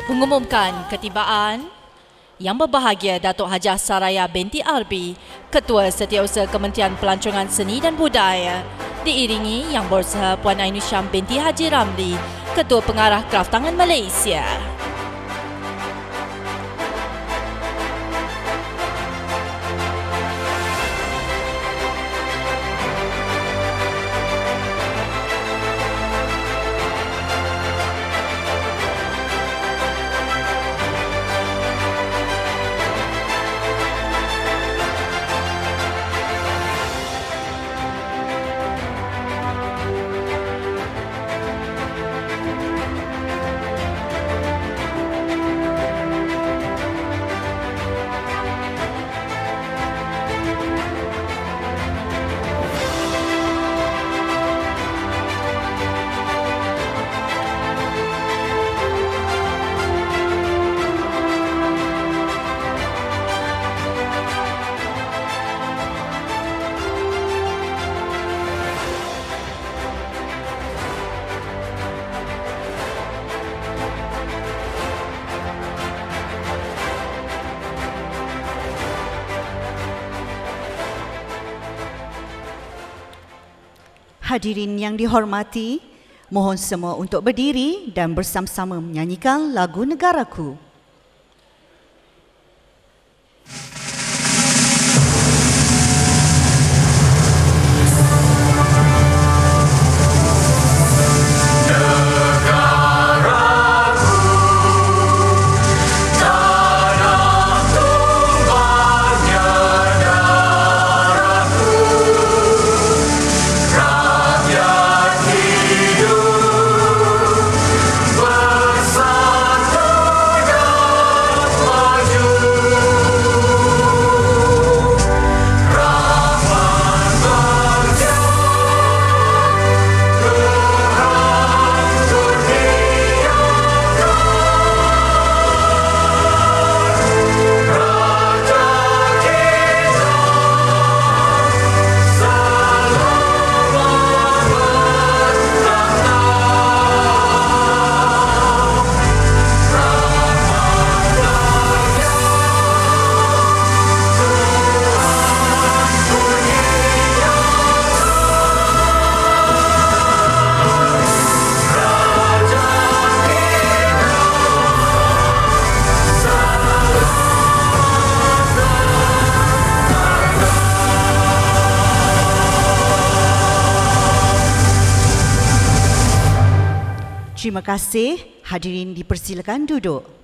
Mengumumkan ketibaan Yang Berbahagia Datuk Hajah Saraya binti Arbi, Ketua Setiausaha Kementerian Pelancongan Seni dan Budaya, diiringi Yang Berusaha Puan Ainusyam binti Haji Ramli, Ketua Pengarah Kraftangan Malaysia. Hadirin yang dihormati, mohon semua untuk berdiri dan bersama-sama menyanyikan lagu negaraku. Terima kasih. Hadirin dipersilakan duduk.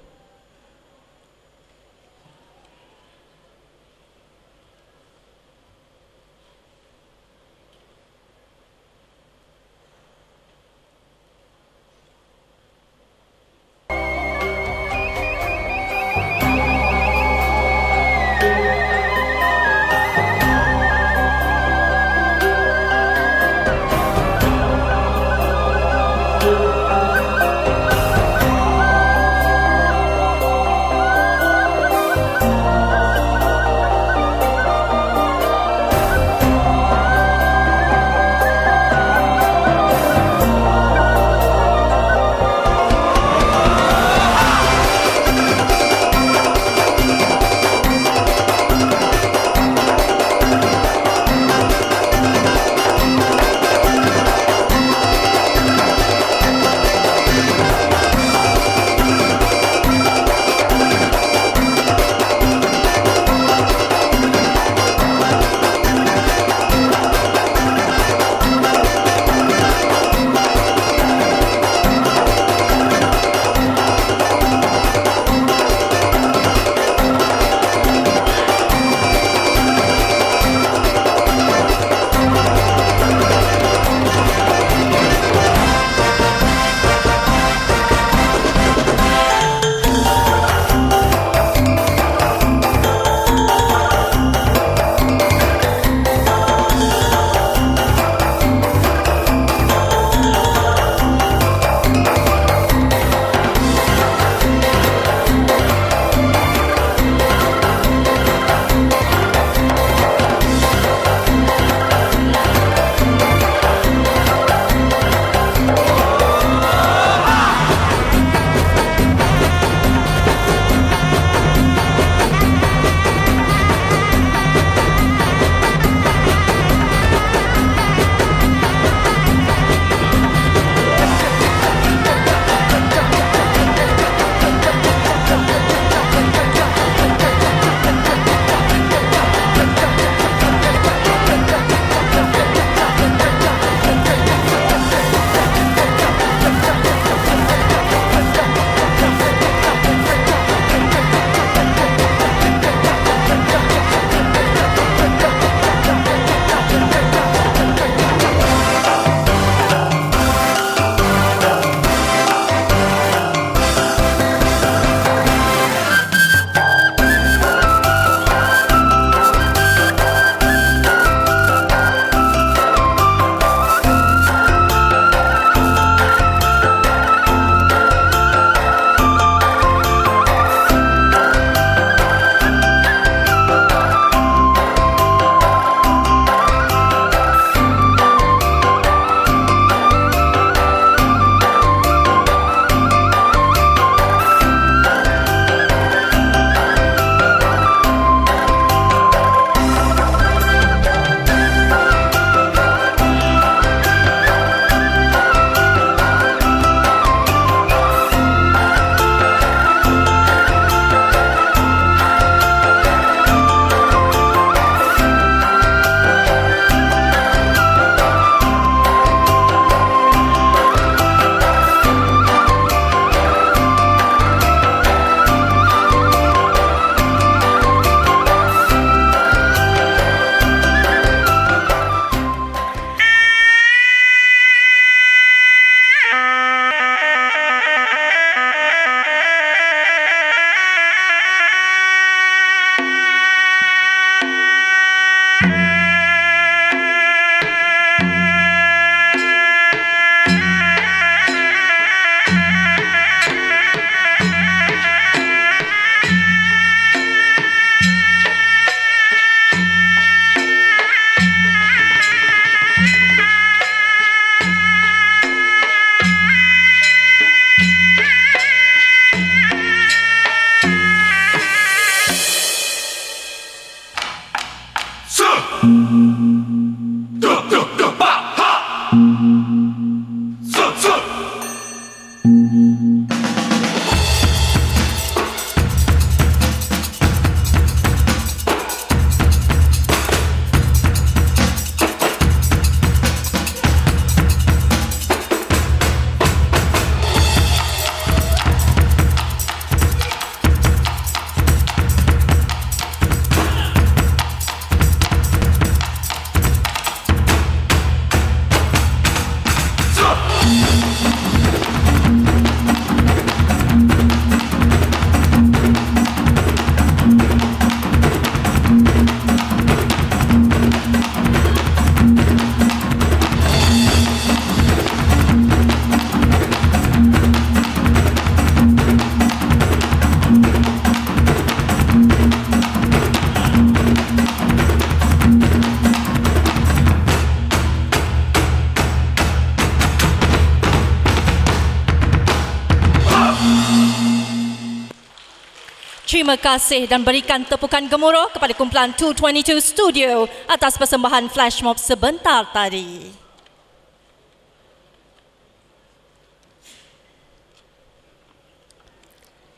Terima kasih dan berikan tepukan gemuruh kepada kumpulan 222 Studio atas persembahan flash mob sebentar tadi.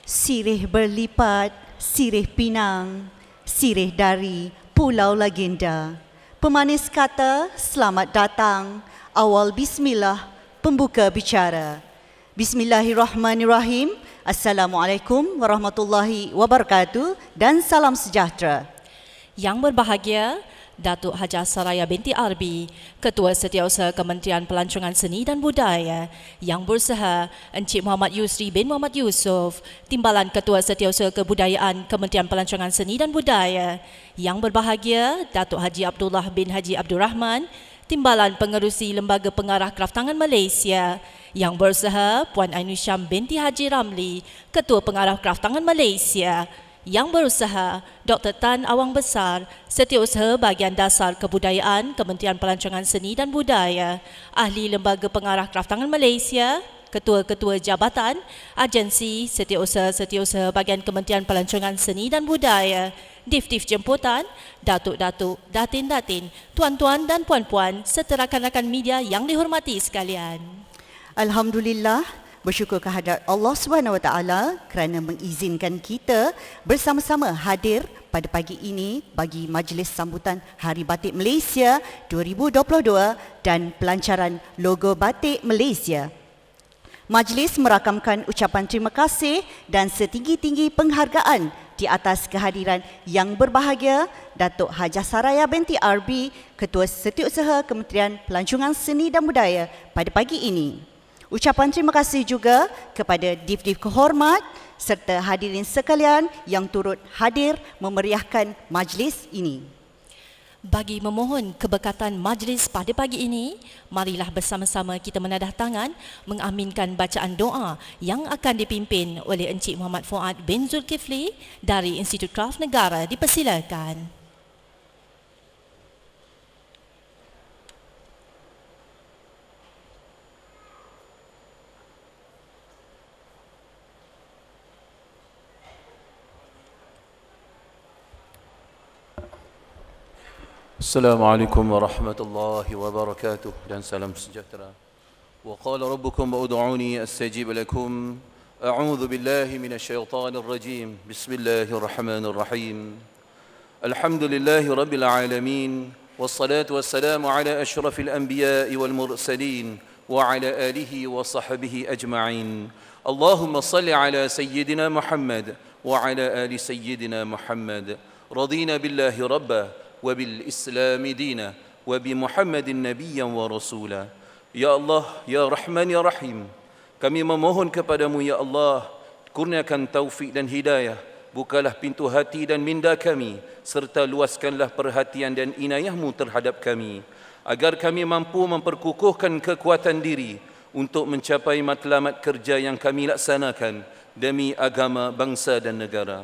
Sirih berlipat, sirih Pinang, sirih dari Pulau Legenda. Pemanis kata, selamat datang. Awal bismillah, pembuka bicara. Bismillahirrahmanirrahim. Assalamualaikum warahmatullahi wabarakatuh dan salam sejahtera. Yang berbahagia, Datuk Hajah Saraya binti Arbi, Ketua Setiausaha Kementerian Pelancongan Seni dan Budaya, Yang Berusaha Encik Muhammad Yusri bin Muhammad Yusof, Timbalan Ketua Setiausaha Kebudayaan Kementerian Pelancongan Seni dan Budaya, Yang berbahagia, Datuk Haji Abdullah bin Haji Abdul Rahman, Timbalan Pengerusi Lembaga Pengarah Kraftangan Malaysia, Yang Berusaha Puan Ainul Syam binti Haji Ramli, Ketua Pengarah Kraftangan Malaysia, Yang Berusaha Dr. Tan Awang Besar, Setiausaha Bahagian Dasar Kebudayaan Kementerian Pelancongan Seni dan Budaya, Ahli Lembaga Pengarah Kraftangan Malaysia, Ketua-Ketua Jabatan, Agensi Setiausaha Bahagian Kementerian Pelancongan Seni dan Budaya, Dif-Dif Jemputan, Datuk-Datuk, Datin-Datin, Tuan-Tuan dan Puan-Puan serta rakan-rakan media yang dihormati sekalian. Alhamdulillah, bersyukur kehadrat Allah SWT kerana mengizinkan kita bersama-sama hadir pada pagi ini bagi majlis sambutan Hari Batik Malaysia 2022 dan pelancaran logo Batik Malaysia. Majlis merakamkan ucapan terima kasih dan setinggi-tinggi penghargaan di atas kehadiran yang berbahagia Datuk Hajah Saraya binti Arbi, Ketua Setiausaha Kementerian Pelancongan Seni dan Budaya pada pagi ini. Ucapan terima kasih juga kepada Dif-Dif kehormat serta hadirin sekalian yang turut hadir memeriahkan majlis ini. Bagi memohon keberkatan majlis pada pagi ini, marilah bersama-sama kita menadah tangan mengaminkan bacaan doa yang akan dipimpin oleh Encik Muhammad Fuad bin Zulkifli dari Institut Kraf Negara. Dipersilakan. Assalamualaikum warahmatullahi wabarakatuh dan salam sejahtera. Wa qala rabbukum ud'uni astajib lakum. A'udzu billahi minasyaitonir rajim. Bismillahirrahmanirrahim. Alhamdulillahi rabbil alamin wassalatu wassalamu ala asyrafil anbiya'i wal mursalin wa ala alihi wa sahbihi ajma'in. Allahumma salli ala sayyidina Muhammad wa ala ali sayyidina Muhammad. Radina billahi rabba وبالإسلام دينا وبمحمد نبيا ورسولا. Ya Allah, Ya Rahman, Ya Rahim, kami memohon kepadamu, Ya Allah, kurniakan taufik dan hidayah, bukalah pintu hati dan minda kami, serta luaskanlah perhatian dan inayahmu terhadap kami, agar kami mampu memperkukuhkan kekuatan diri untuk mencapai matlamat kerja yang kami laksanakan demi agama, bangsa dan negara.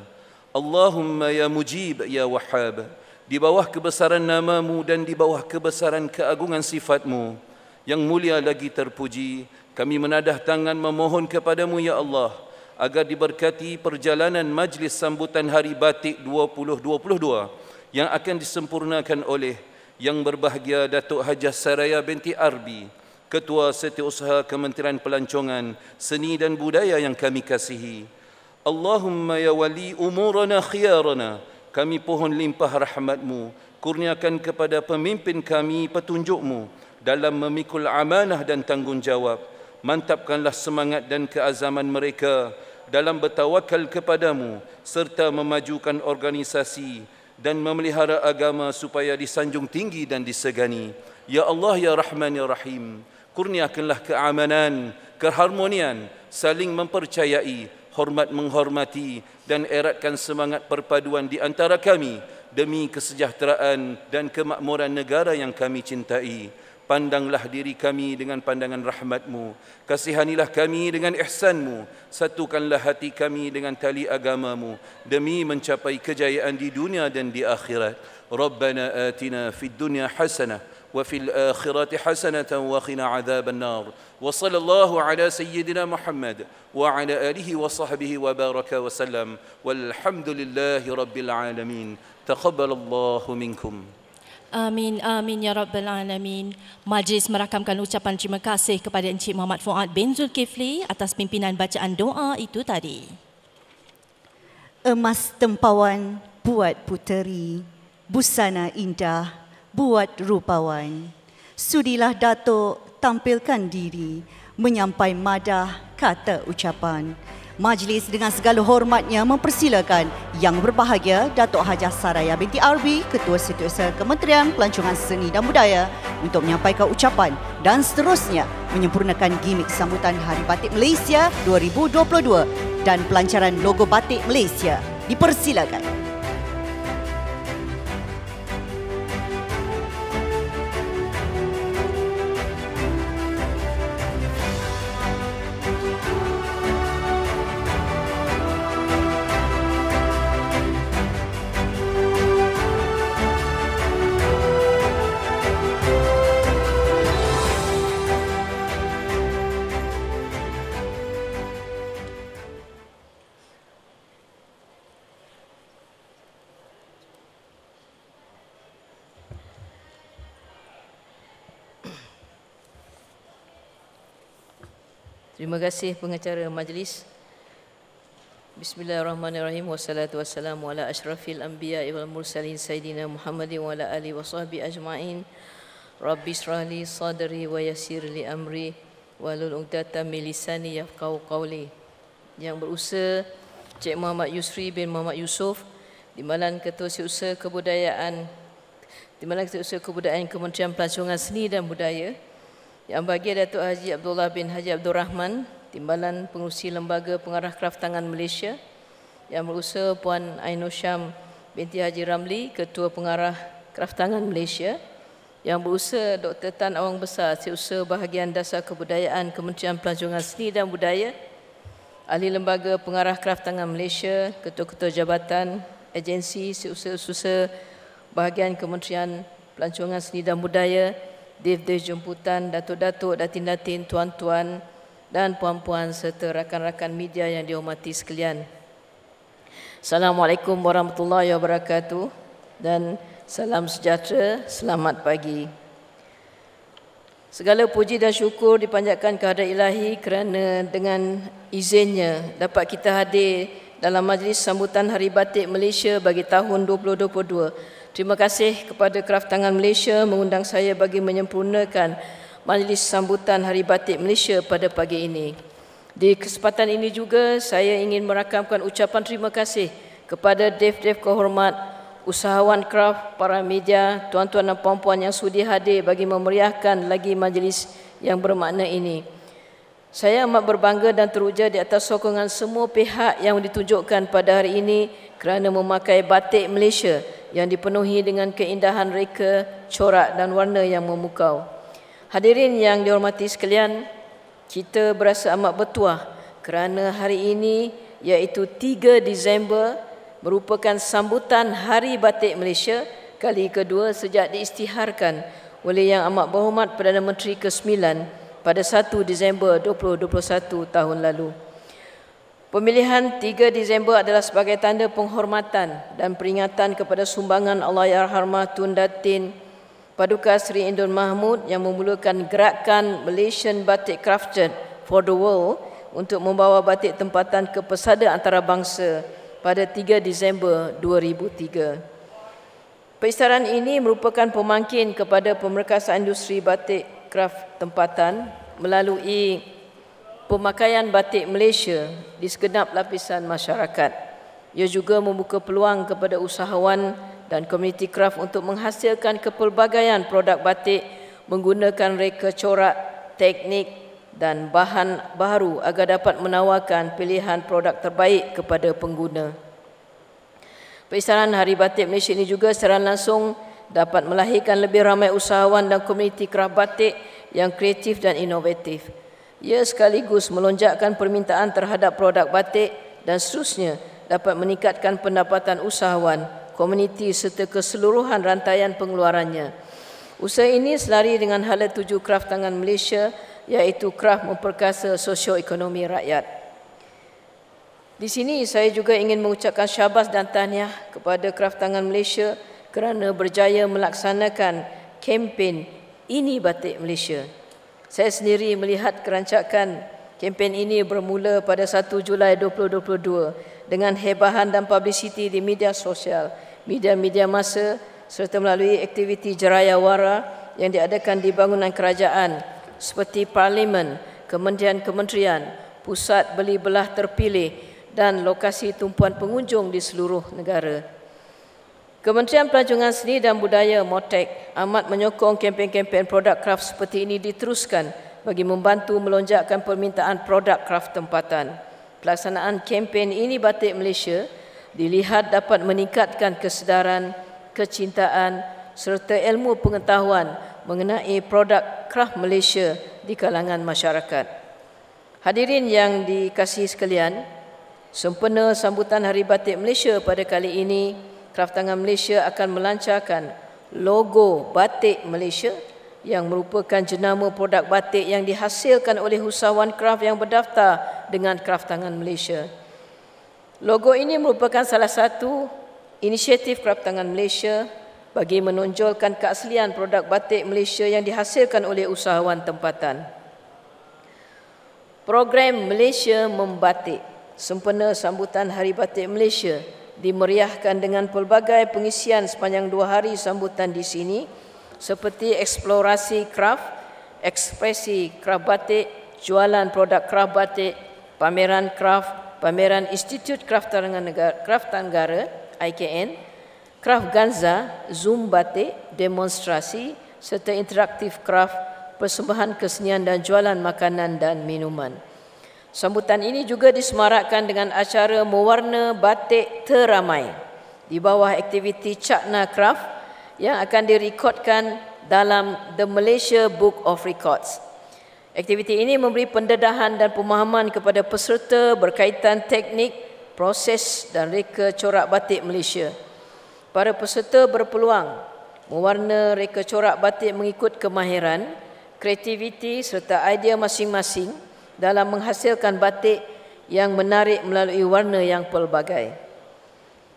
Allahumma ya mujib, ya wahhab, di bawah kebesaran namamu dan di bawah kebesaran keagungan sifatmu yang mulia lagi terpuji, kami menadah tangan memohon kepadamu, Ya Allah, agar diberkati perjalanan majlis sambutan Hari Batik 2022 yang akan disempurnakan oleh Yang berbahagia Datuk Hajah Saraya binti Arbi, Ketua Setiausaha Kementerian Pelancongan Seni dan Budaya yang kami kasihi. Allahumma ya wali umurana khiyarana, kami pohon limpah rahmatmu, kurniakan kepada pemimpin kami petunjukmu dalam memikul amanah dan tanggungjawab. Mantapkanlah semangat dan keazaman mereka dalam bertawakal kepadamu serta memajukan organisasi dan memelihara agama supaya disanjung tinggi dan disegani. Ya Allah, Ya Rahman, Ya Rahim, kurniakanlah keamanan, keharmonian, saling mempercayai, hormat menghormati dan eratkan semangat perpaduan di antara kami demi kesejahteraan dan kemakmuran negara yang kami cintai. Pandanglah diri kami dengan pandangan rahmatmu, kasihanilah kami dengan ihsanmu, satukanlah hati kami dengan tali agamamu demi mencapai kejayaan di dunia dan di akhirat. Rabbana atina fid dunya hasanah وفي الآخرة حسنة وقنا عذاب النار وصلى الله على سيدنا محمد وعلى آله وصحبه وبارك وسلم والحمد لله رب العالمين تقبل الله منكم. Amin, amin ya Rabbal Alamin. Majlis merakamkan ucapan terima kasih kepada Encik Muhammad Fuad bin Zulkifli atas pimpinan bacaan doa itu tadi. Emas tempawan buat puteri, busana indah buat rupawan. Sudilah Datuk tampilkan diri, menyampai madah kata ucapan. Majlis dengan segala hormatnya mempersilakan Yang Berbahagia Datuk Hajah Saraya binti Arbi, Ketua Setiausaha Kementerian Pelancongan Seni dan Budaya untuk menyampaikan ucapan dan seterusnya menyempurnakan gimik sambutan Hari Batik Malaysia 2022 dan pelancaran logo Batik Malaysia. Dipersilakan. Terima kasih pengacara majlis. Bismillahirrahmanirrahim. Wassalatu wassalamu ala asyrafil anbiya'i wal mursalin sayyidina Muhammadin wa ala alihi wa sahbihi ajma'in. Rabbi israh li sadri wa yassir li amri wahlul 'uqdatam min lisani yafqahu qawli. Yang berusaha Cik Muhammad Yusri bin Muhammad Yusof, Timbalan Ketua Setiausaha Kebudayaan Kementerian Pelancongan Seni dan Budaya, Yang Bahagia Datuk Haji Abdullah bin Haji Abdul Rahman, Timbalan Pengurusi Lembaga Pengarah Kraftangan Malaysia, Yang berusaha Puan Ainur Syam binti Haji Ramli, Ketua Pengarah Kraftangan Malaysia, Yang berusaha Dr. Tan Awang Besar, Setiausaha Bahagian Dasar Kebudayaan Kementerian Pelancongan Seni dan Budaya, Ahli Lembaga Pengarah Kraftangan Malaysia, Ketua-Ketua Jabatan, Agensi, Setiausaha Bahagian Kementerian Pelancongan Seni dan Budaya, Dev-dev jemputan, datuk-datuk, datin-datin, tuan-tuan dan puan-puan serta rakan-rakan media yang dihormati sekalian. Assalamualaikum warahmatullahi wabarakatuh dan salam sejahtera, selamat pagi. Segala puji dan syukur dipanjatkan kehadrat Ilahi kerana dengan izinnya dapat kita hadir dalam majlis sambutan Hari Batik Malaysia bagi tahun 2022. Terima kasih kepada Kraftangan Malaysia mengundang saya bagi menyempurnakan majlis sambutan Hari Batik Malaysia pada pagi ini. Di kesempatan ini juga saya ingin merakamkan ucapan terima kasih kepada dev-dev kehormat, usahawan kraf, para media, tuan-tuan dan puan-puan yang sudi hadir bagi memeriahkan lagi majlis yang bermakna ini. Saya amat berbangga dan teruja di atas sokongan semua pihak yang ditunjukkan pada hari ini kerana memakai batik Malaysia yang dipenuhi dengan keindahan reka, corak dan warna yang memukau. Hadirin yang dihormati sekalian, kita berasa amat bertuah kerana hari ini iaitu 3 Disember merupakan sambutan Hari Batik Malaysia kali kedua sejak diisytiharkan oleh Yang Amat Berhormat Perdana Menteri ke-9 pada 1 Disember 2021 tahun lalu. Pemilihan 3 Disember adalah sebagai tanda penghormatan dan peringatan kepada sumbangan Allahyarhamah Tun Datin Paduka Seri Indun Mahmud yang memulakan gerakan Malaysian Batik Crafted for the World untuk membawa batik tempatan ke pesada antarabangsa pada 3 Disember 2003. Peristiharaan ini merupakan pemangkin kepada pemerkasaan industri batik kraft tempatan melalui pemakaian batik Malaysia di segenap lapisan masyarakat. Ia juga membuka peluang kepada usahawan dan komuniti kraft untuk menghasilkan kepelbagaian produk batik menggunakan reka corak, teknik dan bahan baru agar dapat menawarkan pilihan produk terbaik kepada pengguna. Peristiharaan Hari Batik Malaysia ini juga secara langsung dapat melahirkan lebih ramai usahawan dan komuniti kraft batik yang kreatif dan inovatif. Ia sekaligus melonjakkan permintaan terhadap produk batik dan seterusnya dapat meningkatkan pendapatan usahawan, komuniti serta keseluruhan rantaian pengeluarannya. Usaha ini selari dengan hala tuju kraf tangan Malaysia, iaitu kraf memperkasa sosioekonomi rakyat. Di sini saya juga ingin mengucapkan syabas dan tahniah kepada kraf tangan Malaysia kerana berjaya melaksanakan kempen Ini Batik Malaysia. Saya sendiri melihat kerancakan kempen ini bermula pada 1 Julai 2022 dengan hebahan dan publicity di media sosial, media-media masa serta melalui aktiviti jerayawara yang diadakan di bangunan kerajaan seperti Parlimen, kementerian-kementerian, pusat beli belah terpilih dan lokasi tumpuan pengunjung di seluruh negara. Kementerian Pelancongan Seni dan Budaya MOTEK amat menyokong kempen-kempen produk kraf seperti ini diteruskan bagi membantu melonjakkan permintaan produk kraf tempatan. Pelaksanaan kempen Ini Batik Malaysia dilihat dapat meningkatkan kesedaran, kecintaan serta ilmu pengetahuan mengenai produk kraf Malaysia di kalangan masyarakat. Hadirin yang dikasihi sekalian, sempena sambutan Hari Batik Malaysia pada kali ini, Kraf Tangan Malaysia akan melancarkan logo Batik Malaysia yang merupakan jenama produk batik yang dihasilkan oleh usahawan kraf yang berdaftar dengan Kraf Tangan Malaysia. Logo ini merupakan salah satu inisiatif Kraf Tangan Malaysia bagi menonjolkan keaslian produk batik Malaysia yang dihasilkan oleh usahawan tempatan. Program Malaysia Membatik sempena sambutan Hari Batik Malaysia dimeriahkan dengan pelbagai pengisian sepanjang 2 hari sambutan di sini seperti eksplorasi kraf, ekspresi kraf batik, jualan produk kraf batik, pameran kraf, pameran Institut Kraftan Negara IKN, kraf ganza, zoom batik, demonstrasi serta interaktif kraf, persembahan kesenian dan jualan makanan dan minuman. Sambutan ini juga disemarakkan dengan acara mewarna batik teramai di bawah aktiviti Cakna Craft yang akan direkodkan dalam The Malaysia Book of Records. Aktiviti ini memberi pendedahan dan pemahaman kepada peserta berkaitan teknik, proses dan reka corak batik Malaysia. Para peserta berpeluang mewarna reka corak batik mengikut kemahiran, kreativiti serta idea masing-masing dalam menghasilkan batik yang menarik melalui warna yang pelbagai.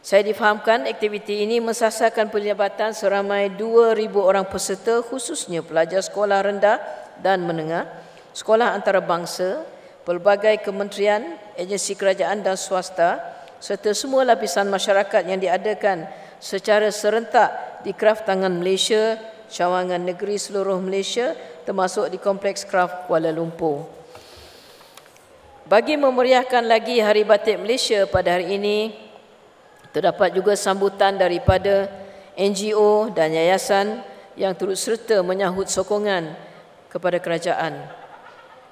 Saya difahamkan aktiviti ini mensasarkan pelibatan seramai 2,000 orang peserta, khususnya pelajar sekolah rendah dan menengah, sekolah antarabangsa, pelbagai kementerian, agensi kerajaan dan swasta serta semua lapisan masyarakat yang diadakan secara serentak di Kraf Tangan Malaysia, cawangan negeri seluruh Malaysia termasuk di Kompleks Kraf Kuala Lumpur. Bagi memeriahkan lagi Hari Batik Malaysia pada hari ini, terdapat juga sambutan daripada NGO dan yayasan yang turut serta menyahut sokongan kepada kerajaan.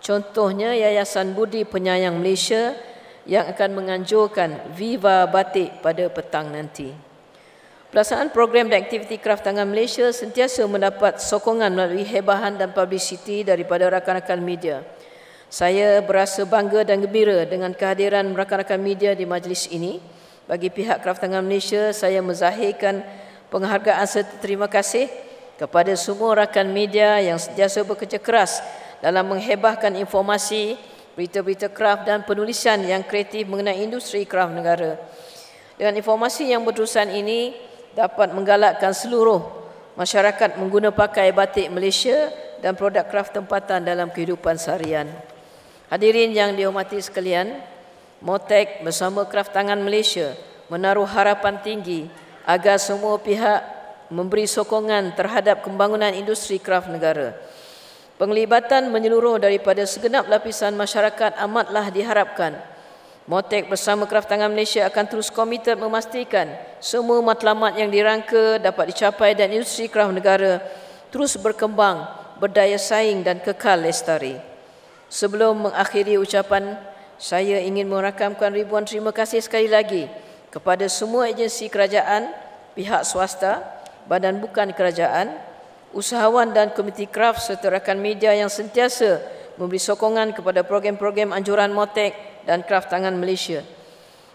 Contohnya Yayasan Budi Penyayang Malaysia yang akan menganjurkan Viva Batik pada petang nanti. Pelaksanaan program dan aktiviti Kraf Tangan Malaysia sentiasa mendapat sokongan melalui hebahan dan publicity daripada rakan-rakan media. Saya berasa bangga dan gembira dengan kehadiran rakan-rakan media di majlis ini. Bagi pihak Kraf Tangan Malaysia, saya menzahirkan penghargaan serta terima kasih kepada semua rakan media yang sentiasa bekerja keras dalam menghebahkan informasi, berita-berita kraf dan penulisan yang kreatif mengenai industri kraf negara. Dengan informasi yang berterusan ini dapat menggalakkan seluruh masyarakat mengguna pakai batik Malaysia dan produk kraf tempatan dalam kehidupan seharian. Hadirin yang dihormati sekalian, MOTEK bersama Kraf Tangan Malaysia menaruh harapan tinggi agar semua pihak memberi sokongan terhadap pembangunan industri kraf negara. Penglibatan menyeluruh daripada segenap lapisan masyarakat amatlah diharapkan. MOTEK bersama Kraf Tangan Malaysia akan terus komited memastikan semua matlamat yang dirangka dapat dicapai dan industri kraf negara terus berkembang, berdaya saing dan kekal lestari. Sebelum mengakhiri ucapan, saya ingin merakamkan ribuan terima kasih sekali lagi kepada semua agensi kerajaan, pihak swasta, badan bukan kerajaan, usahawan dan komiti kraf serta rakan media yang sentiasa memberi sokongan kepada program-program anjuran MOTEK dan Kraf Tangan Malaysia.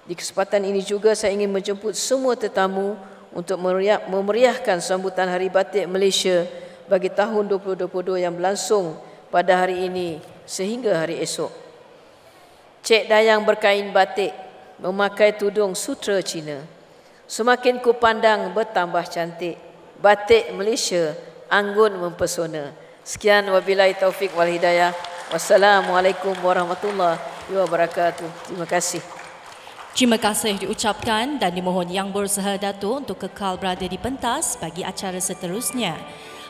Di kesempatan ini juga saya ingin menjemput semua tetamu untuk memeriahkan sambutan Hari Batik Malaysia bagi tahun 2022 yang berlangsung pada hari ini sehingga hari esok. Cik Dayang berkain batik, memakai tudung sutra Cina. Semakin ku pandang bertambah cantik. Batik Malaysia anggun mempesona. Sekian, wabillahi taufik wal hidayah. Wassalamualaikum warahmatullahi wabarakatuh. Terima kasih. Terima kasih diucapkan dan dimohon Yang Berusaha Datuk untuk kekal berada di pentas bagi acara seterusnya.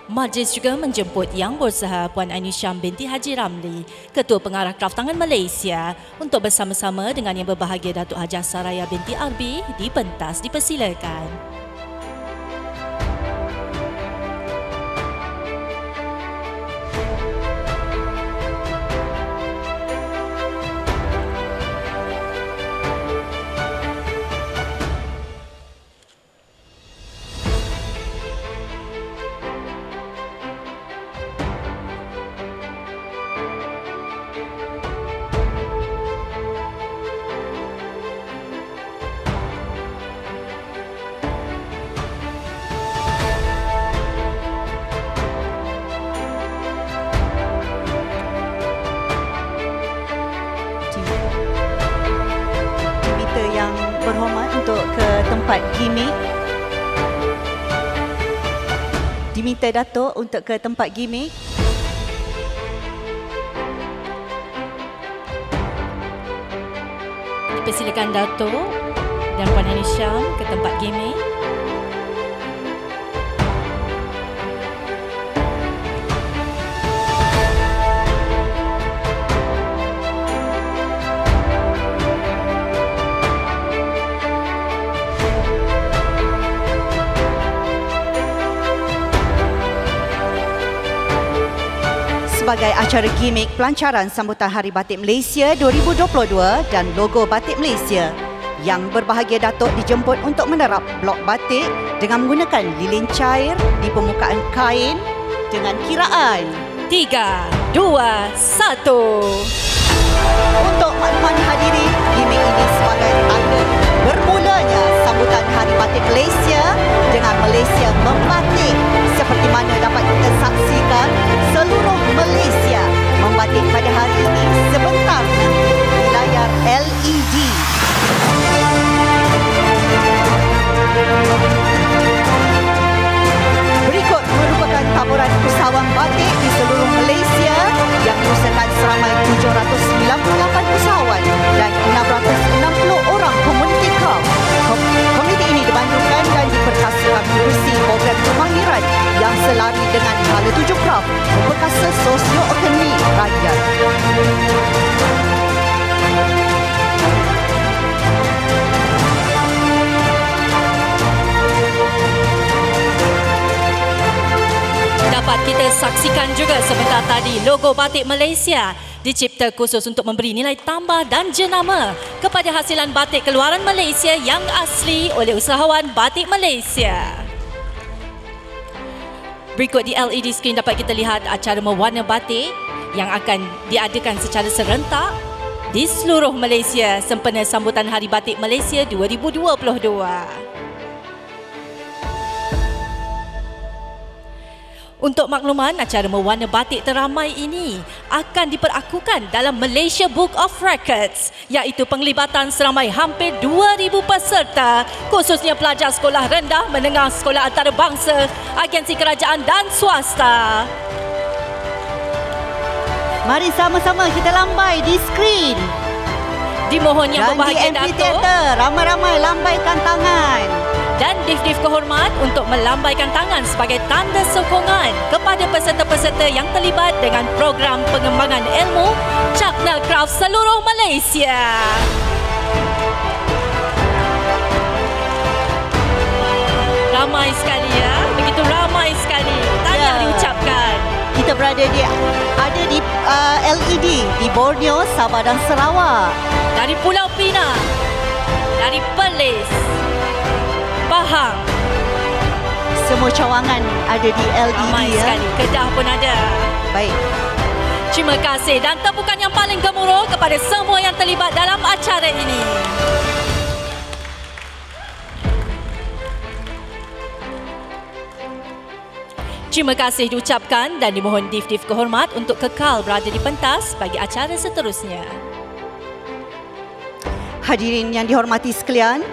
Majlis juga menjemput Yang Berusaha Puan Ainusyam binti Haji Ramli, Ketua Pengarah Kraftangan Malaysia, untuk bersama-sama dengan Yang Berbahagia Datuk Hajah Saraya binti Arbi di pentas dipersilakan. Diminta Datuk untuk ke tempat gimmick. Dipersilakan Datuk dan Puan Ainusyam ke tempat gimmick. Sebagai acara gimmick pelancaran sambutan Hari Batik Malaysia 2022 dan logo Batik Malaysia, Yang Berbahagia Datuk dijemput untuk menerap blok batik dengan menggunakan lilin cair di permukaan kain dengan kiraan 3, 2, 1. Untuk makluman hadirin, gimmick ini sebagai tanda bermulanya sambutan Hari Batik Malaysia dengan Malaysia membatik, seperti mana dapat kita saksikan seluruh Malaysia membatik pada hari ini sebentar nanti di layar LED. Berikut merupakan taburan usahawan batik di seluruh Malaysia yang diusahakan seramai 798 usahawan dan 660 orang komuniti craft. Komiti ini dibandingkan dan diperkasakan menerusi program kemahiran yang selari dengan hala tuju craft memperkasa sosioekonomi rakyat. Dapat kita saksikan juga sebentar tadi logo Batik Malaysia dicipta khusus untuk memberi nilai tambah dan jenama kepada hasilan batik keluaran Malaysia yang asli oleh usahawan Batik Malaysia. Berikut di LED screen dapat kita lihat acara mewarna batik yang akan diadakan secara serentak di seluruh Malaysia sempena sambutan Hari Batik Malaysia 2022. Untuk makluman, acara mewarna batik teramai ini akan diperakukan dalam Malaysia Book of Records, iaitu penglibatan seramai hampir 2,000 peserta, khususnya pelajar sekolah rendah, menengah, sekolah antarabangsa, agensi kerajaan dan swasta. Mari sama-sama kita lambai di skrin. Dimohon Yang Berbahagia Datuk, Datuk, ramai-ramai lambaikan tangan. Dan Div-Div Kehormat untuk melambaikan tangan sebagai tanda sokongan kepada peserta-peserta yang terlibat dengan program pengembangan ilmu Chapnel Craft seluruh Malaysia. Ramai sekali ya, begitu ramai sekali. Tahniah diucapkan. Kita berada di LED di Borneo, Sabah dan Sarawak. Dari Pulau Pinang, dari Perlis, Pahang. Semua cawangan ada di LED. Ramai sekali. Kedah pun ada. Baik. Terima kasih dan tepukan yang paling gemuruh kepada semua yang terlibat dalam acara ini. Terima kasih diucapkan dan dimohon dif-dif kehormat untuk kekal berada di pentas bagi acara seterusnya. Hadirin yang dihormati sekalian,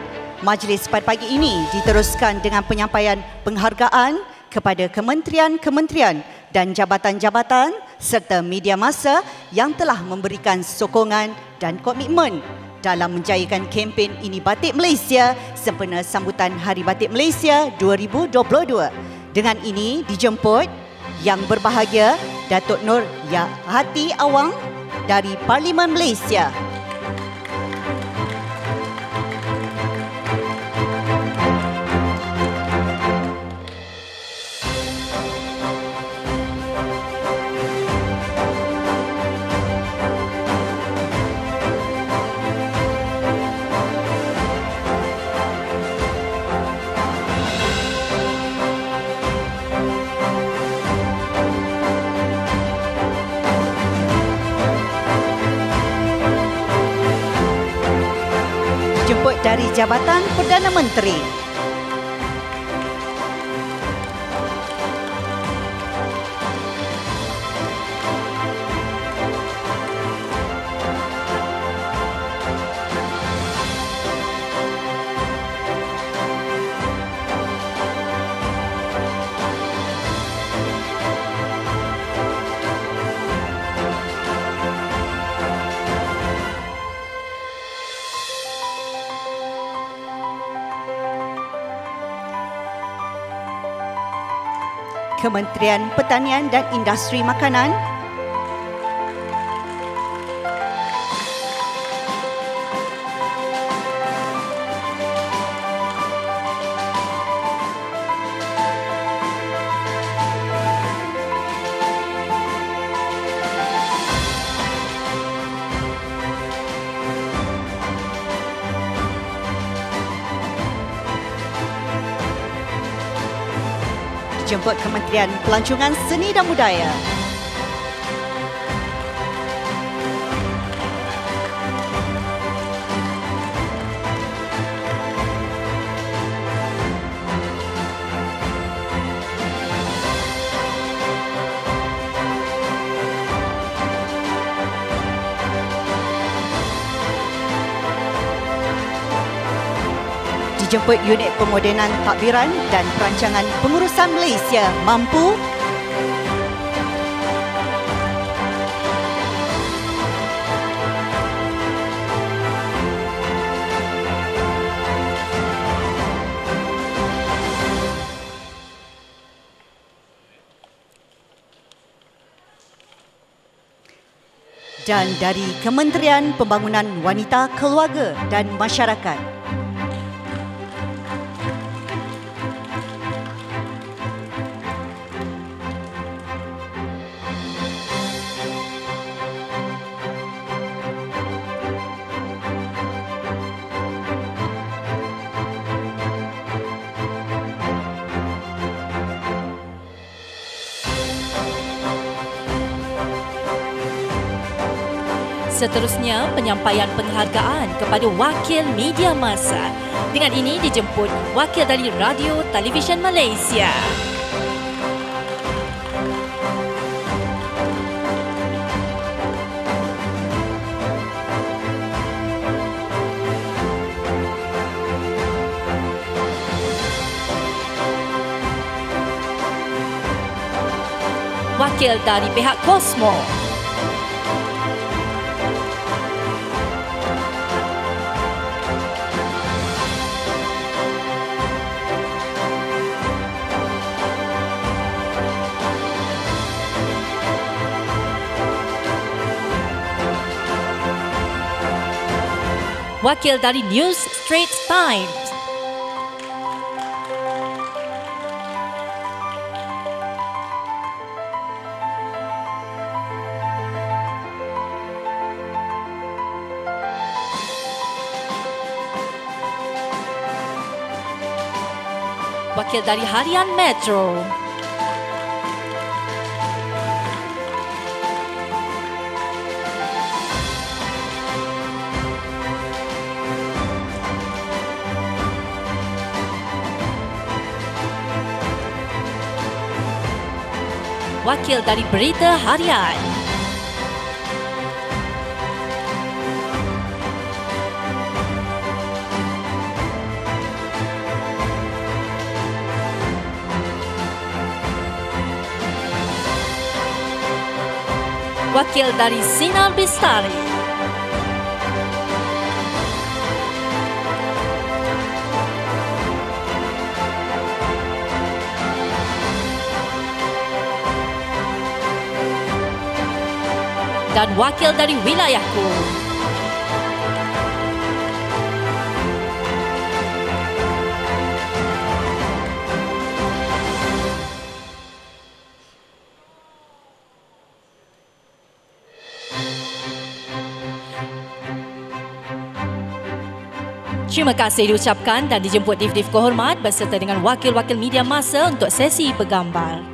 majlis pada pagi ini diteruskan dengan penyampaian penghargaan kepada kementerian-kementerian dan jabatan-jabatan serta media massa yang telah memberikan sokongan dan komitmen dalam menjayakan kempen Ini Batik Malaysia sempena sambutan Hari Batik Malaysia 2022. Dengan ini dijemput Yang Berbahagia Datuk Nur Yahati Awang dari Parlimen Malaysia. Dijemput dari Jabatan Perdana Menteri. Kementerian Pertanian dan Industri Makanan, dijemput Kementerian Pelancongan Seni dan Budaya. Dijemput Unit Pemodenan Takbiran dan Perancangan Pengurusan Malaysia Mampu. Dan dari Kementerian Pembangunan Wanita, Keluarga dan Masyarakat. Seterusnya, penyampaian penghargaan kepada wakil media massa. Dengan ini dijemput wakil dari Radio Televisyen Malaysia. Wakil dari pihak Cosmo. Wakil dari News Straits Times. Wakil dari Harian Metro. wakil dari Berita Harian. Wakil dari Sinar Bistari. Dan wakil dari wilayahku. Terima kasih diucapkan dan dijemput Div-Div kehormat berserta dengan wakil-wakil media masa untuk sesi bergambar.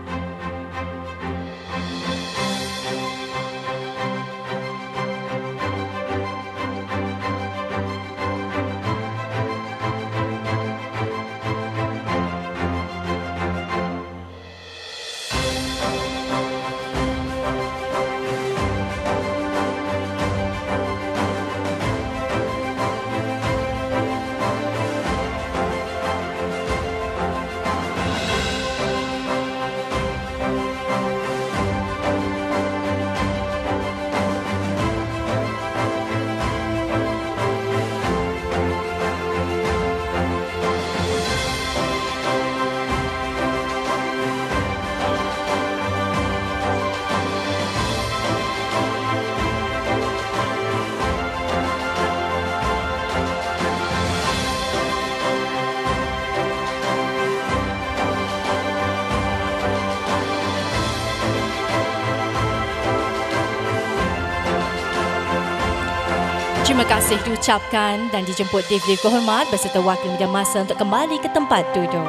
Terima kasih diucapkan dan dijemput Div-Div kehormat berserta wakil media masa untuk kembali ke tempat duduk.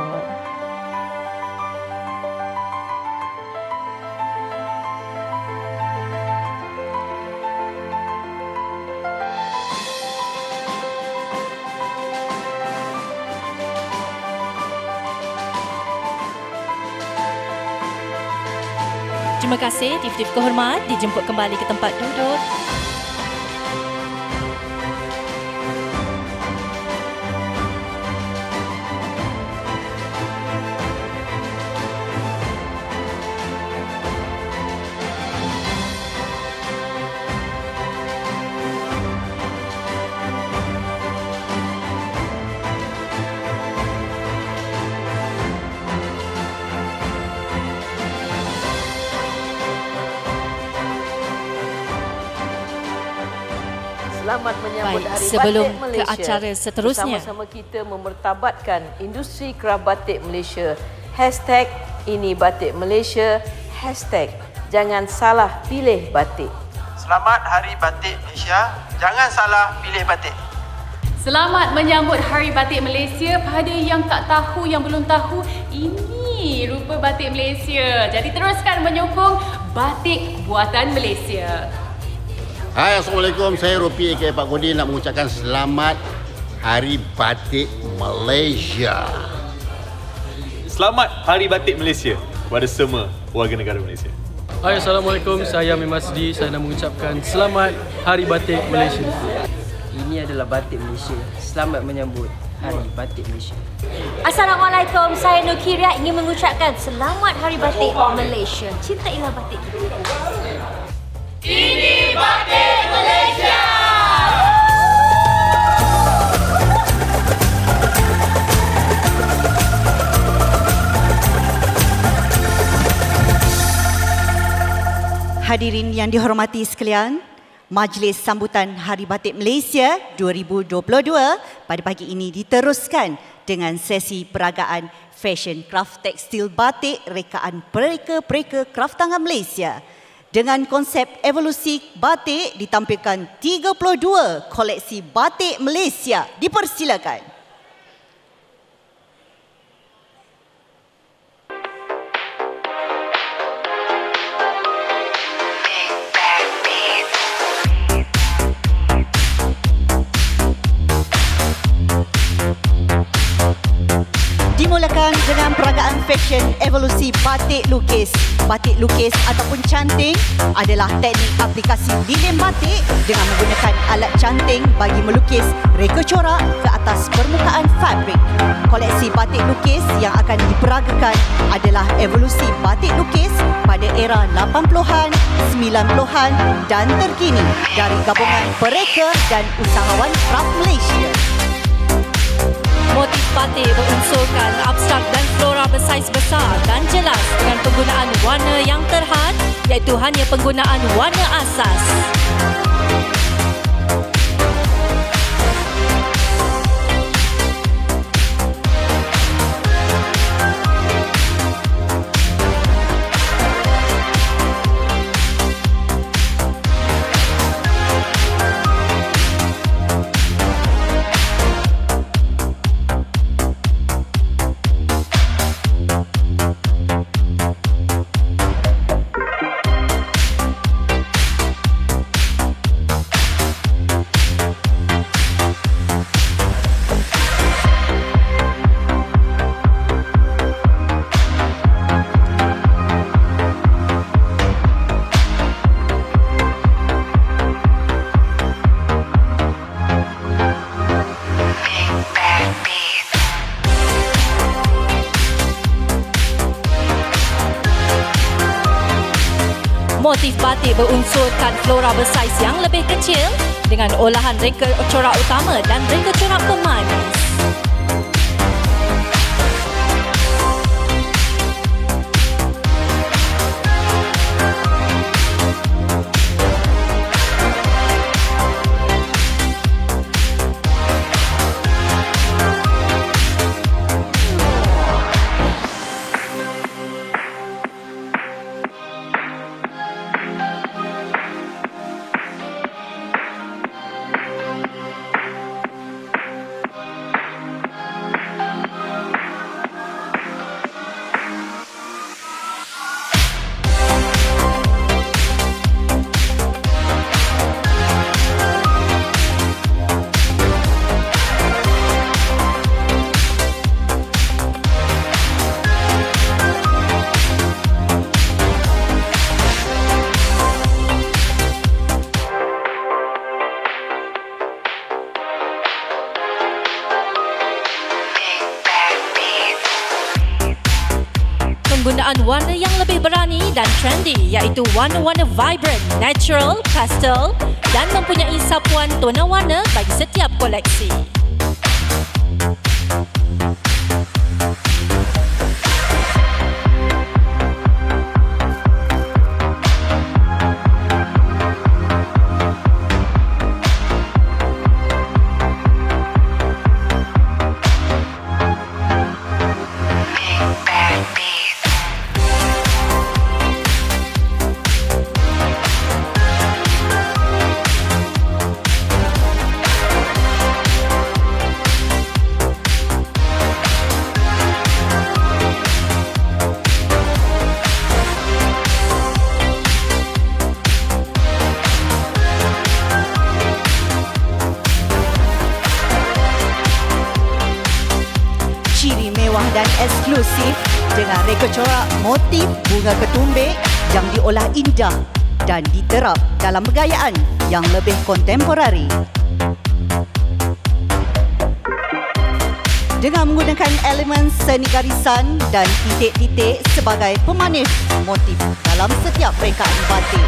Terima kasih Div-Div kehormat dijemput kembali ke tempat duduk. Selamat menyambut Baik, Hari sebelum Batik Malaysia. ke acara seterusnya. Bersama-sama kita memertabatkan industri kraft batik Malaysia. #Ini Batik Malaysia. #Jangan salah pilih batik. Selamat Hari Batik Malaysia. Jangan salah pilih batik. Selamat menyambut Hari Batik Malaysia. Pada yang tak tahu, yang belum tahu, ini rupa batik Malaysia. Jadi teruskan menyokong batik buatan Malaysia. Hai, Assalamualaikum. Saya Ropi aka Pak Kodi nak mengucapkan selamat Hari Batik Malaysia. Selamat Hari Batik Malaysia kepada semua warga negara Malaysia. Hai, Assalamualaikum. Saya Amir Masdi. Saya nak mengucapkan selamat Hari Batik Malaysia. Ini adalah Batik Malaysia. Selamat menyambut Hari Batik Malaysia. Assalamualaikum. Saya Nur Kiria ingin mengucapkan selamat Hari Batik Malaysia. Cintailah batik kita. Ini Batik Malaysia. Hadirin yang dihormati sekalian, Majlis Sambutan Hari Batik Malaysia 2022 pada pagi ini diteruskan dengan sesi peragaan Fashion Craft Tekstil Batik rekaan pereka-pereka kraft tangan Malaysia. Dengan konsep evolusi batik ditampilkan 32 koleksi batik Malaysia. Dipersilakan. Dimulakan teruskan dengan peragaan fashion evolusi batik lukis. Batik lukis ataupun canting adalah teknik aplikasi lilin batik dengan menggunakan alat canting bagi melukis reka corak ke atas permukaan fabrik. Koleksi batik lukis yang akan diperagakan adalah evolusi batik lukis pada era 80-an, 90-an dan terkini dari gabungan pereka dan usahawan kraf Malaysia. Motif batik berunsurkan abstrak dan flora bersaiz besar dan jelas dengan penggunaan warna yang terhad, iaitu hanya penggunaan warna asas. Motif batik berunsurkan flora bersaiz yang lebih kecil dengan olahan reka corak utama dan reka corak pemanis. Penggunaan warna yang lebih berani dan trendy iaitu warna-warna vibrant, natural, pastel dan mempunyai sapuan tona warna bagi setiap koleksi. Dan eksklusif dengan reka corak motif bunga ketumbik yang diolah indah dan diterap dalam bergayaan yang lebih kontemporari. Dengan menggunakan elemen seni garisan dan titik-titik sebagai pemanis motif dalam setiap rekaan batik.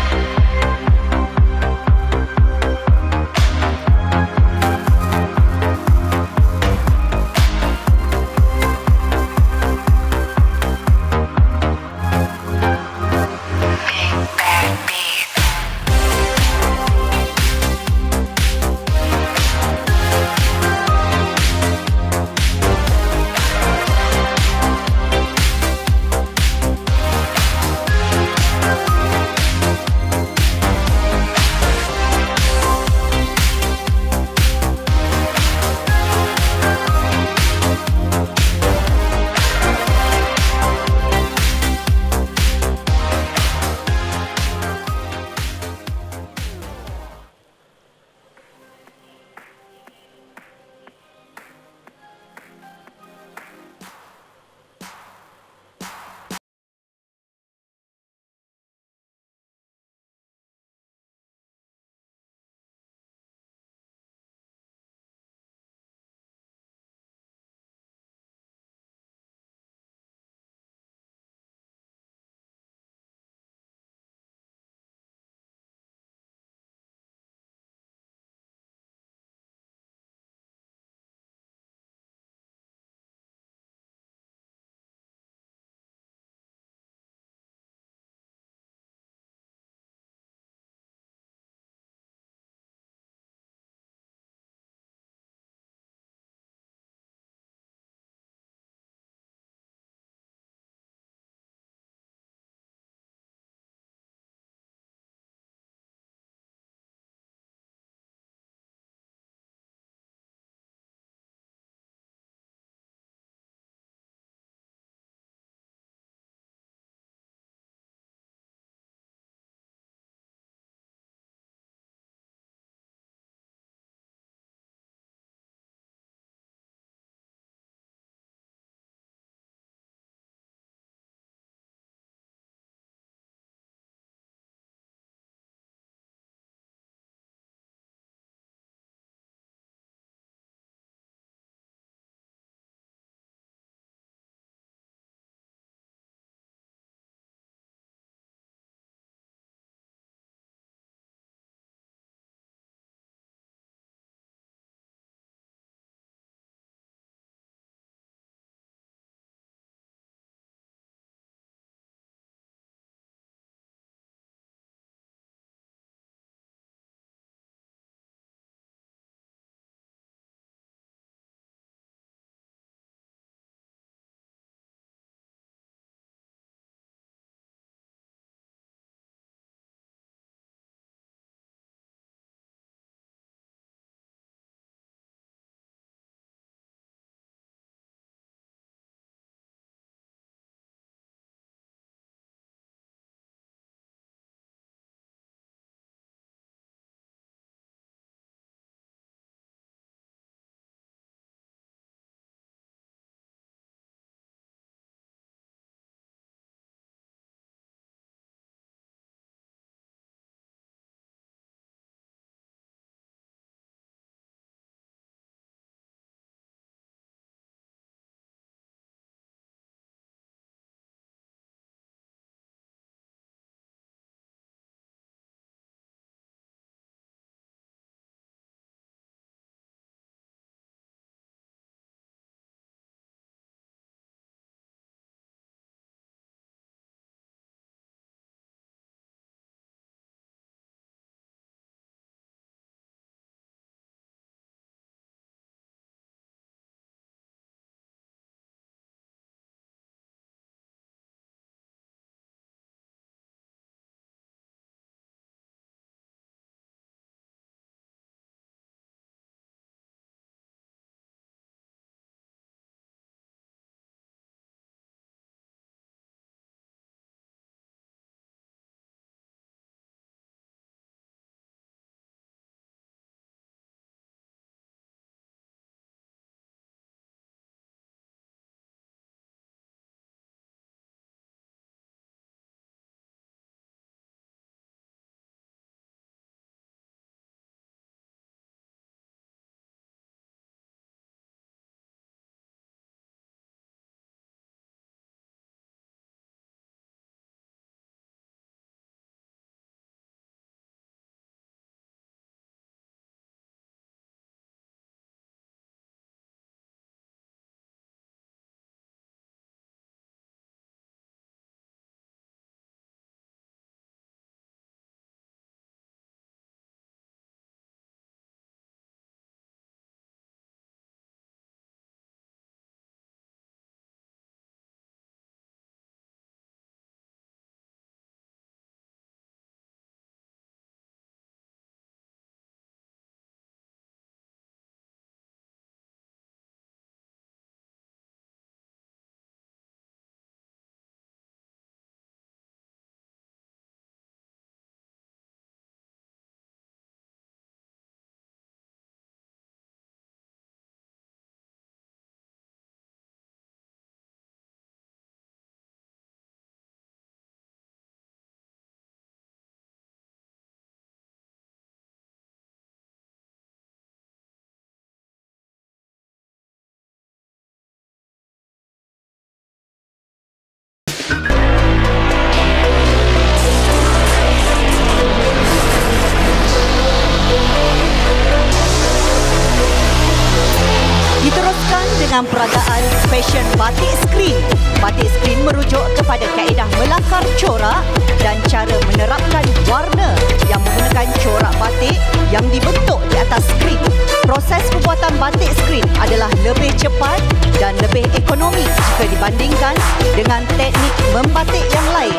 dibandingkan dengan peragaan fashion batik skrin. Batik skrin merujuk kepada kaedah melakar corak dan cara menerapkan warna yang menggunakan corak batik yang dibentuk di atas skrin. Proses pembuatan batik skrin adalah lebih cepat dan lebih ekonomi jika dibandingkan dengan teknik membatik yang lain.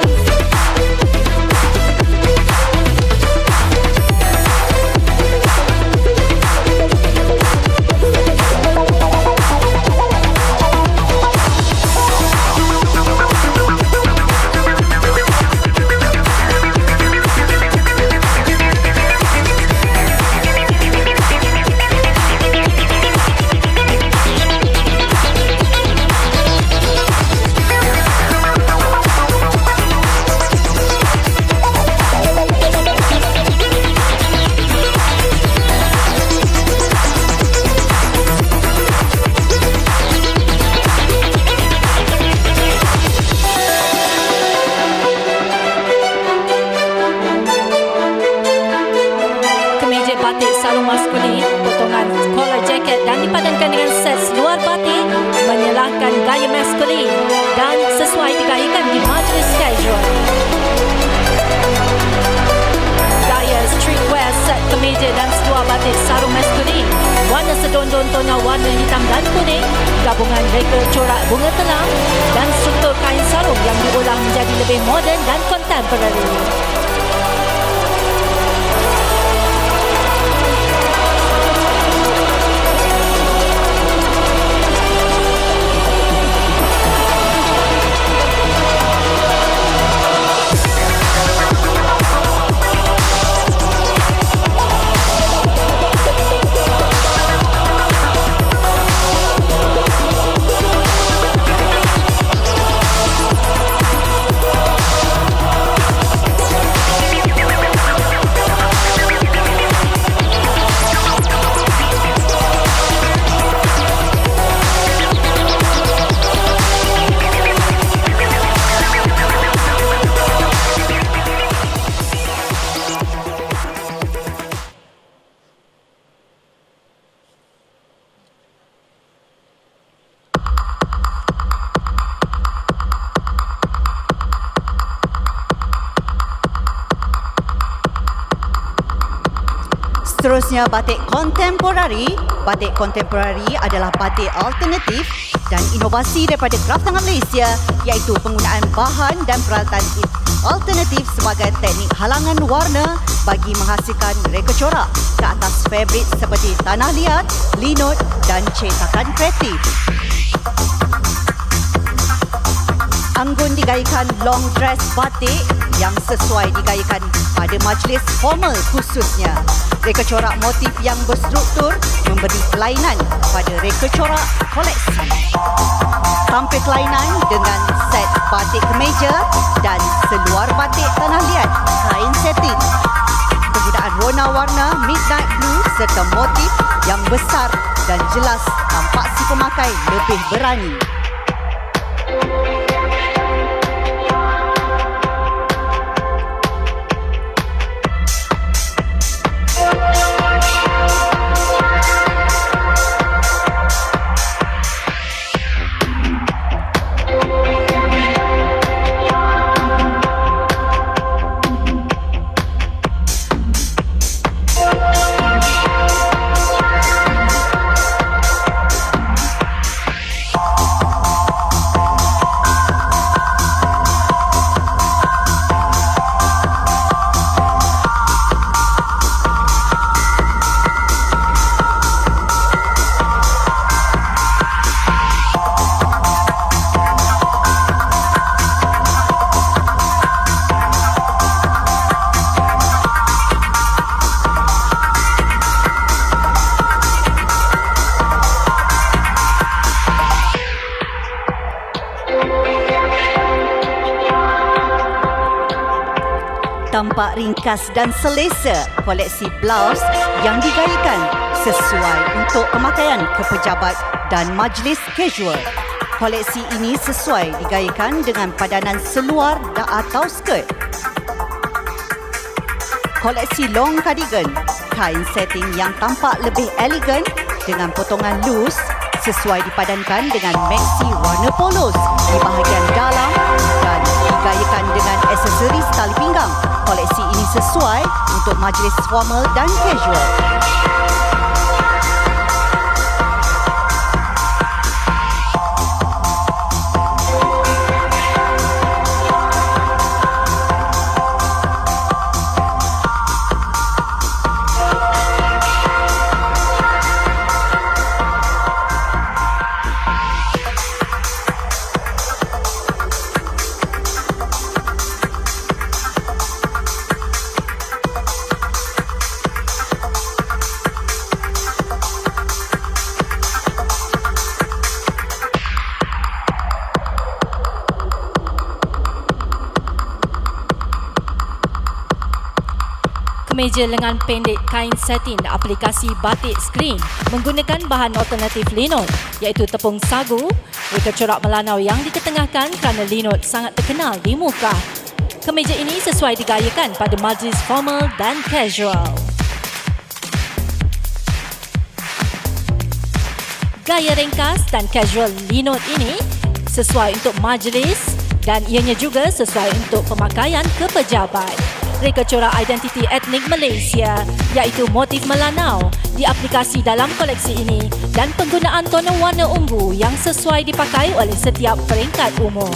Warna hitam dan kuning, gabungan reka corak bunga tenang dan struktur kain sarung yang diolah menjadi lebih moden dan kontemporari. Seterusnya, batik kontemporari. Batik kontemporari adalah batik alternatif dan inovasi daripada kraftangan Malaysia, iaitu penggunaan bahan dan peralatan alternatif sebagai teknik halangan warna bagi menghasilkan reka corak ke atas fabrik seperti tanah liat, linut dan cetakan kreatif. Anggun digayakan long dress batik yang sesuai digayakan pada majlis formal khususnya. Reka corak motif yang berstruktur memberi kelainan pada reka corak koleksi. Tampil kelainan dengan set batik kemeja dan seluar batik tanah liat kain satin. Penggunaan rona warna midnight blue serta motif yang besar dan jelas tampak si pemakai lebih berani. Tampak ringkas dan selesa koleksi blouse yang digayakan sesuai untuk pemakaian ke pejabat dan majlis casual. Koleksi ini sesuai digayakan dengan padanan seluar atau skirt. Koleksi long cardigan, kain setting yang tampak lebih elegan dengan potongan loose sesuai dipadankan dengan maxi warna polos di bahagian dalam dan digayakan dengan aksesoris tali pinggang. Koleksi ini sesuai untuk majlis formal dan casual. Kemeja lengan pendek kain satin aplikasi batik screen menggunakan bahan alternatif linot iaitu tepung sagu, reka corak melanau yang diketengahkan kerana linot sangat terkenal di muka. Kemeja ini sesuai digayakan pada majlis formal dan casual. Gaya ringkas dan casual linot ini sesuai untuk majlis dan ianya juga sesuai untuk pemakaian ke pejabat. Reka corak identiti etnik Malaysia iaitu motif melanau diaplikasi dalam koleksi ini dan penggunaan tona warna ungu yang sesuai dipakai oleh setiap peringkat umur.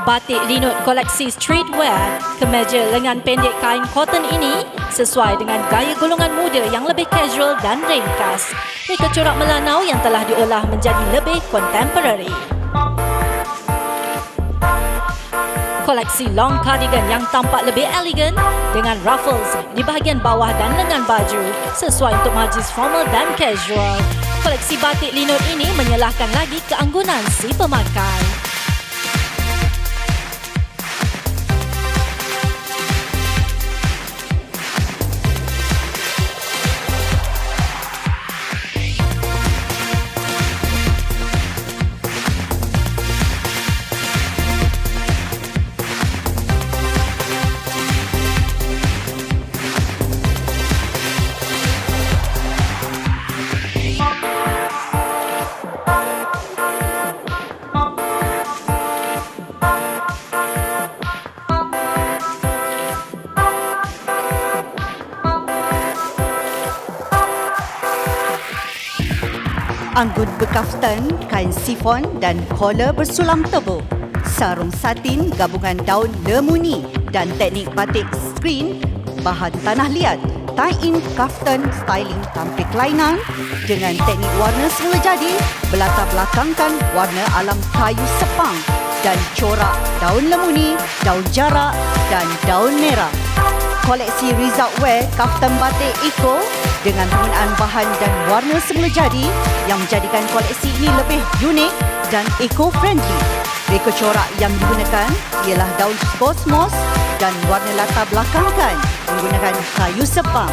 Batik linut koleksi streetwear, kemeja lengan pendek kain cotton ini sesuai dengan gaya golongan muda yang lebih casual dan ringkas. Reka corak melanau yang telah diolah menjadi lebih contemporary. Koleksi long cardigan yang tampak lebih elegan dengan ruffles di bahagian bawah dan lengan baju sesuai untuk majlis formal dan casual. Koleksi batik linut ini menyelahkan lagi keanggunan si pemakai. Anggun berkaftan, kain sifon dan collar bersulam tebu. Sarung satin gabungan daun lemuni dan teknik batik screen bahan tanah liat. Tie-in kaftan styling tampil kelainan dengan teknik warna semula jadi berlatar belakangkan warna alam kayu sepang dan corak daun lemuni, daun jarak dan daun merah. Koleksi Result Wear kaftan batik eco dengan penggunaan bahan dan warna semula jadi yang menjadikan koleksi ini lebih unik dan eco-friendly. Reka corak yang digunakan ialah daun kosmos dan warna latar belakangkan menggunakan kayu sepang.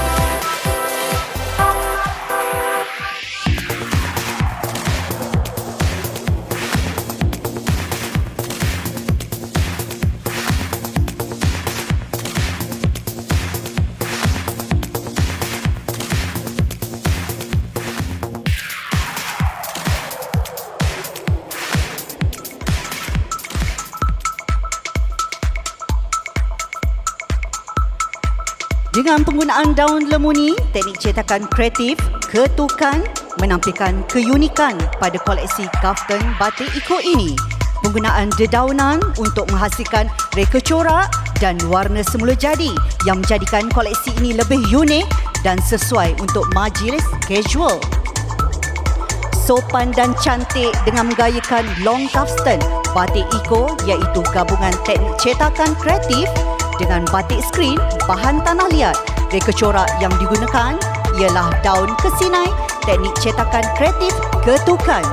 Dengan penggunaan daun lemuni, teknik cetakan kreatif, ketukan menampilkan keunikan pada koleksi kaftan batik eco ini. Penggunaan dedaunan untuk menghasilkan reka corak dan warna semula jadi yang menjadikan koleksi ini lebih unik dan sesuai untuk majlis casual. Sopan dan cantik dengan menggayakan long kaftan batik eco iaitu gabungan teknik cetakan kreatif dengan batik screen bahan tanah liat. Reka corak yang digunakan ialah daun kesinai, teknik cetakan kreatif ketukan.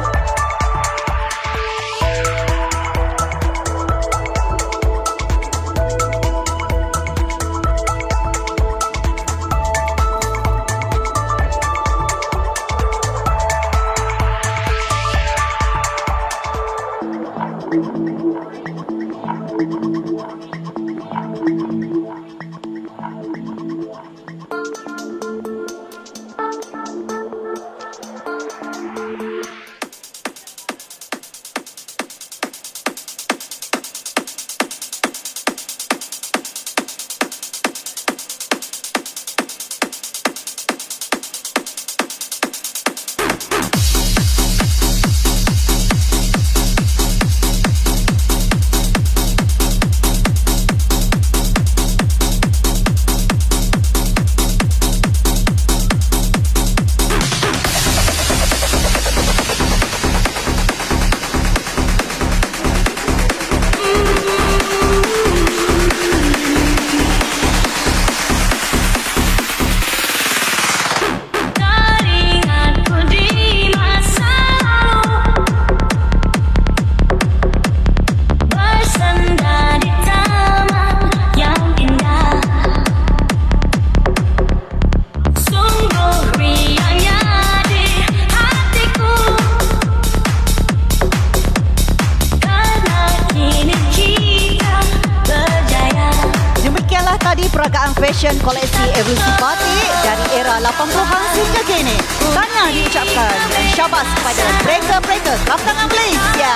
Fashion koleksi evolusi batik dari era 80-an hingga kini. Tahniah diucapkan dan syabas kepada mereka-mereka Kaptangan Malaysia.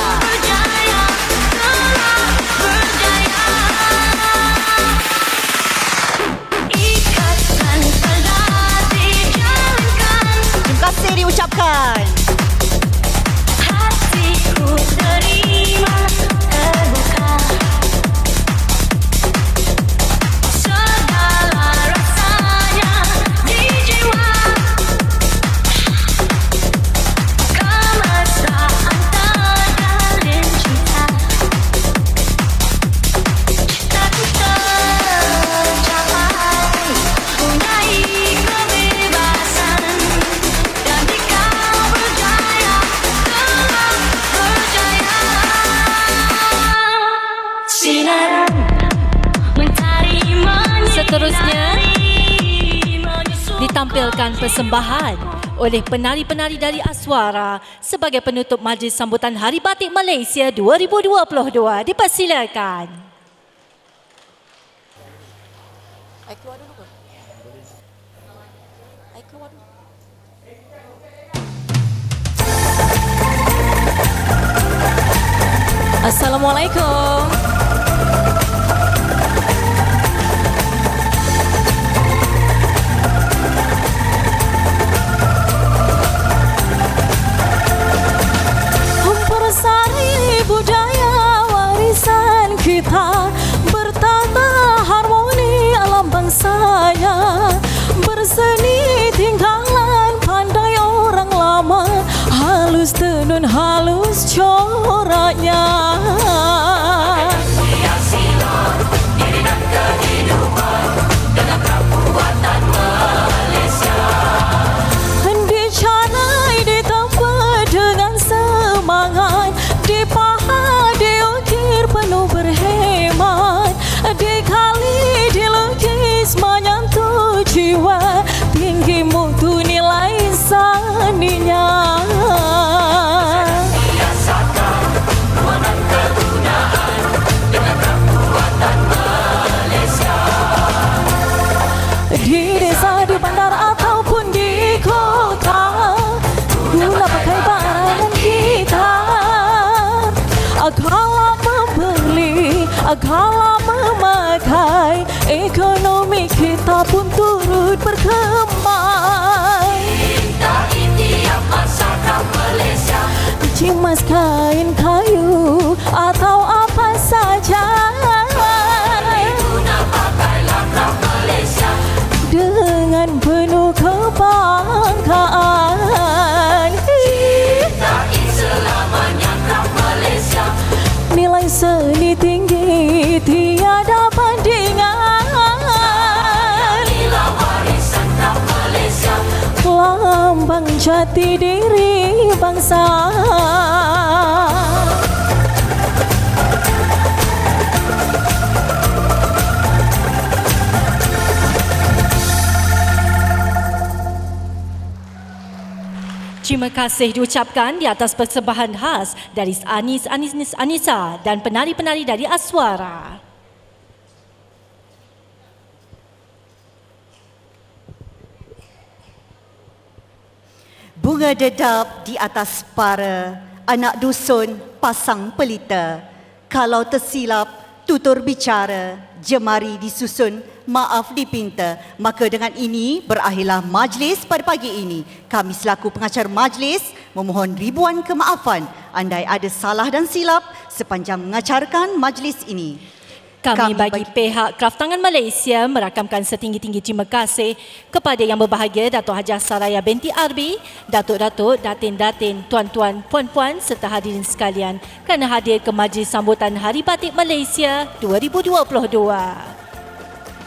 Terima kasih diucapkan. Hatiku terima terbuka. Seterusnya ditampilkan persembahan oleh penari-penari dari Aswara sebagai penutup majlis sambutan Hari Batik Malaysia 2022. Dipersilakan. Assalamualaikum. Mempersari budaya warisan kita, bertata harmoni alam bangsanya, berseni tinggalan pandai orang lama, halus tenun halus coraknya. Dicarai ditempa dengan semangat, dipahat diukir penuh berhemat, dikali dilukis menyentuh jiwa, tinggi mutu nilai seninya. Di desa, di bandar ataupun di kota, guna pakai barang kita. Agaklah membeli, agaklah memakai, ekonomi kita pun turut berkembang. Tiap masyarakat Malaysia, cimas kain kayu atau apa saja, guna pakailah rap Malaysia dengan penuh kebanggaan. Kita selamanya rap Malaysia, nilai seni tinggi tiada bandingan. Inilah warisan rap Malaysia, lambang jati diri bangsa. terima kasih diucapkan di atas persembahan khas dari Anissa dan penari-penari dari Aswara. Bunga dedap di atas para anak dusun pasang pelita. Kalau tersilap tutur bicara, jemari disusun, maaf dipinta. Maka dengan ini berakhirlah majlis pada pagi ini. Kami selaku pengacara majlis memohon ribuan kemaafan andai ada salah dan silap sepanjang mengacarkan majlis ini. Kami bagi pihak Kraftangan Malaysia merakamkan setinggi-tinggi terima kasih kepada Yang Berbahagia Datuk Hajah Saraya binti Arbi, Datuk-datuk, datin-datin, tuan-tuan, puan-puan serta hadirin sekalian kerana hadir ke majlis sambutan Hari Batik Malaysia 2022.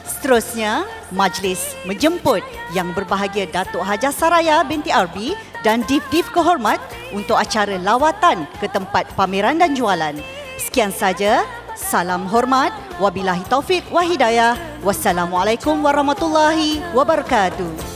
Seterusnya, majlis menjemput Yang Berbahagia Datuk Hajah Saraya binti Arbi dan div-div kehormat untuk acara lawatan ke tempat pameran dan jualan. Sekian saja. Salam hormat, wabillahi taufik wa hidayah. Wassalamualaikum warahmatullahi wabarakatuh.